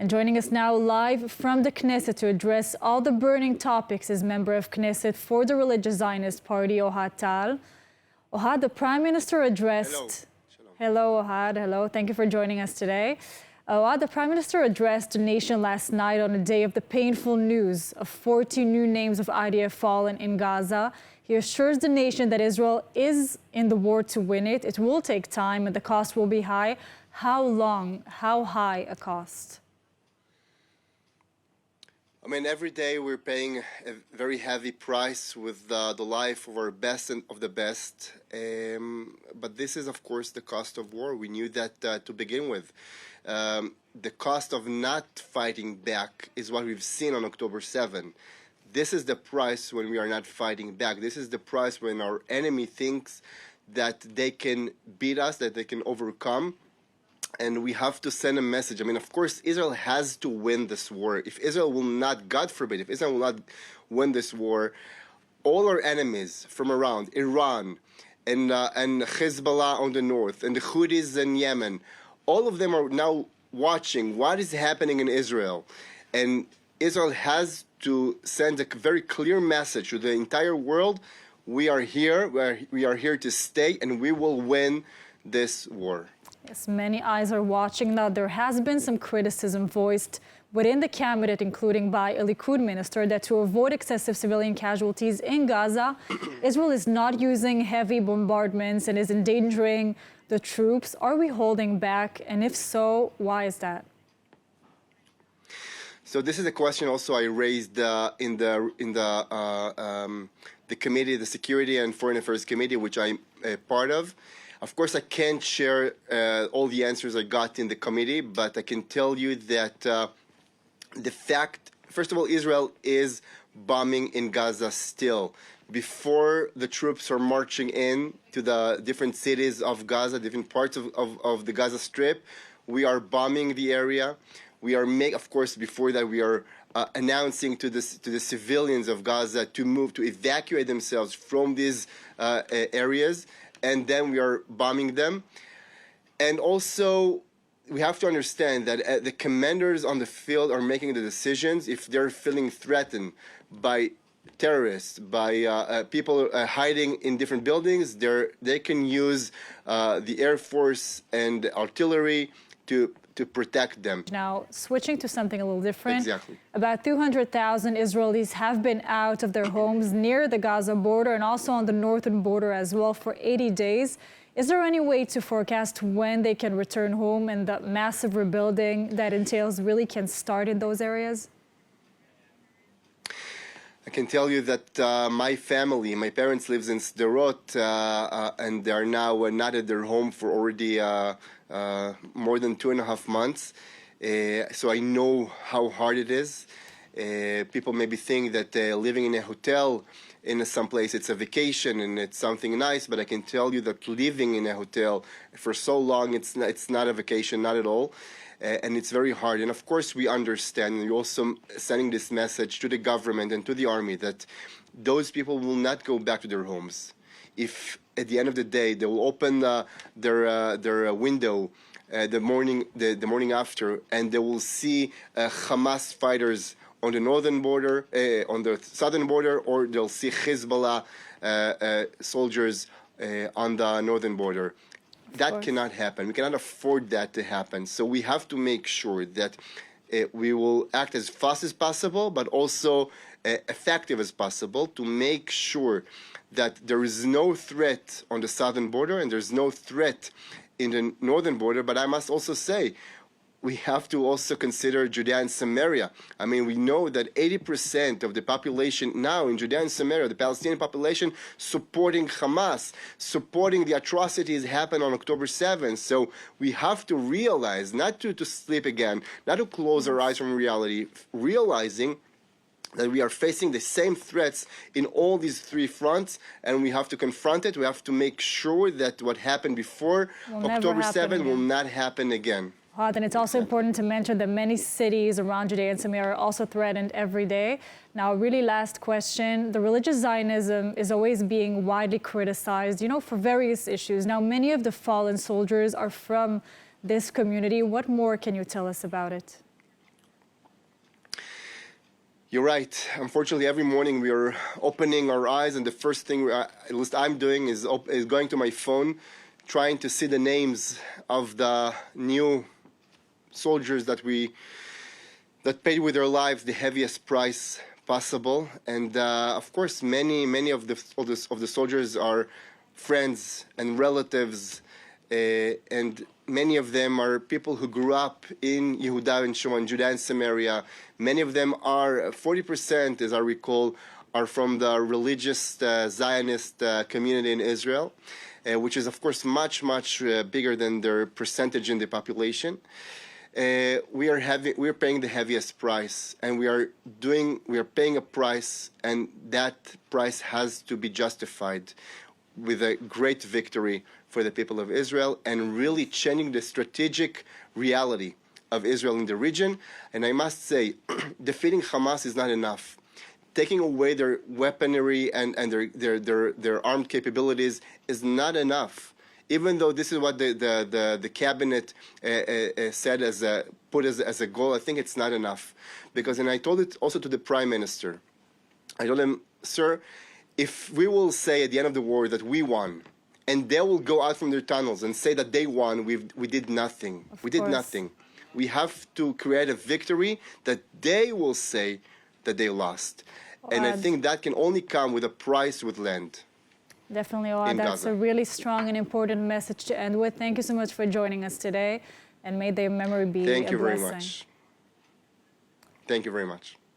And joining us now live from the Knesset to address all the burning topics is member of Knesset for the religious Zionist party, Ohad Tal. Ohad, the Prime Minister addressed... Hello, Ohad. Hello. Thank you for joining us today. Ohad, the Prime Minister addressed the nation last night on the day of the painful news of 40 new names of IDF fallen in Gaza. He assures the nation that Israel is in the war to win it. It will take time and the cost will be high. How long, how high a cost? I mean, every day we're paying a very heavy price with the life of our best and of the best. But this is, of course, the cost of war. We knew that to begin with. The cost of not fighting back is what we've seen on October 7. This is the price when we are not fighting back. This is the price when our enemy thinks that they can beat us, that they can overcome. And we have to send a message. I mean, of course, Israel has to win this war. If Israel will not, God forbid, if Israel will not win this war, all our enemies from around, Iran and Hezbollah on the north, and the Houthis in Yemen, all of them are now watching what is happening in Israel. And Israel has to send a very clear message to the entire world. We are here, we are here to stay, and we will win this war. Yes, many eyes are watching now. There has been some criticism voiced within the cabinet, including by a Likud minister, that to avoid excessive civilian casualties in Gaza, Israel is not using heavy bombardments and is endangering the troops. Are we holding back? And if so, why is that? So this is a question also I raised in the committee, the Security and Foreign Affairs Committee, which I'm a part of. Of course, I can't share all the answers I got in the committee, but I can tell you that the fact, first of all, Israel is bombing in Gaza still. Before the troops are marching in to the different cities of Gaza, different parts of the Gaza Strip, we are bombing the area. We are of course, before that, we are announcing to the civilians of Gaza to move, to evacuate themselves from these areas. And then we are bombing them. And also, we have to understand that the commanders on the field are making the decisions. If they're feeling threatened by terrorists, by people hiding in different buildings, they can use the Air Force and artillery to protect them. Now, switching to something a little different. Exactly. About 200,000 Israelis have been out of their homes near the Gaza border and also on the northern border as well for 80 days. Is there any way to forecast when they can return home and the massive rebuilding that entails really can start in those areas? I can tell you that my family, my parents live in Sderot, and they are now not at their home for already more than 2.5 months. So I know how hard it is. People maybe think that living in a hotel in some place, it's a vacation and it's something nice, but I can tell you that living in a hotel for so long, it's not a vacation, not at all. And it's very hard. And of course, we understand, and we're also sending this message to the government and to the army that those people will not go back to their homes. If at the end of the day, they will open their window the morning after, and they will see Hamas fighters on the northern border, on the southern border, or they'll see Hezbollah soldiers on the northern border. That cannot happen. We cannot afford that to happen. So we have to make sure that we will act as fast as possible, but also effective as possible to make sure that there is no threat on the southern border and there's no threat in the northern border. But I must also say, we have to also consider Judea and Samaria. I mean, we know that 80% of the population now in Judea and Samaria, the Palestinian population, supporting Hamas, supporting the atrocities happened on October 7th. So we have to realize, not to sleep again, not to close our eyes from reality, realizing that we are facing the same threats in all these three fronts, and we have to confront it. We have to make sure that what happened before October 7th will not happen again. And it's also important to mention that many cities around Judea and Samaria are also threatened every day. Now, really last question. The religious Zionism is always being widely criticized, for various issues. Now, many of the fallen soldiers are from this community. What more can you tell us about it? You're right. Unfortunately, every morning we are opening our eyes, and the first thing, at least I'm doing, is going to my phone, trying to see the names of the new soldiers that paid with their lives the heaviest price possible. And of course, many of the soldiers are friends and relatives, and many of them are people who grew up in Yehuda and Shomron, Judea and Samaria. Many of them are, 40%, as I recall, are from the religious Zionist community in Israel, which is, of course, much bigger than their percentage in the population. We are paying the heaviest price, and we are paying a price, and that price has to be justified with a great victory for the people of Israel and really changing the strategic reality of Israel in the region. And I must say, defeating Hamas is not enough. Taking away their weaponry and their armed capabilities is not enough. Even though this is what the cabinet said put as a goal, I think it's not enough. Because, and I told it also to the prime minister, I told him, sir, if we will say at the end of the war that we won, and they will go out from their tunnels and say that they won, we did nothing. We did nothing. We have to create a victory that they will say that they lost. And I think that can only come with a price with land. Definitely, Ohad. That's a really strong and important message to end with. Thank you so much for joining us today, and may their memory be a blessing. Thank you very much. Thank you very much.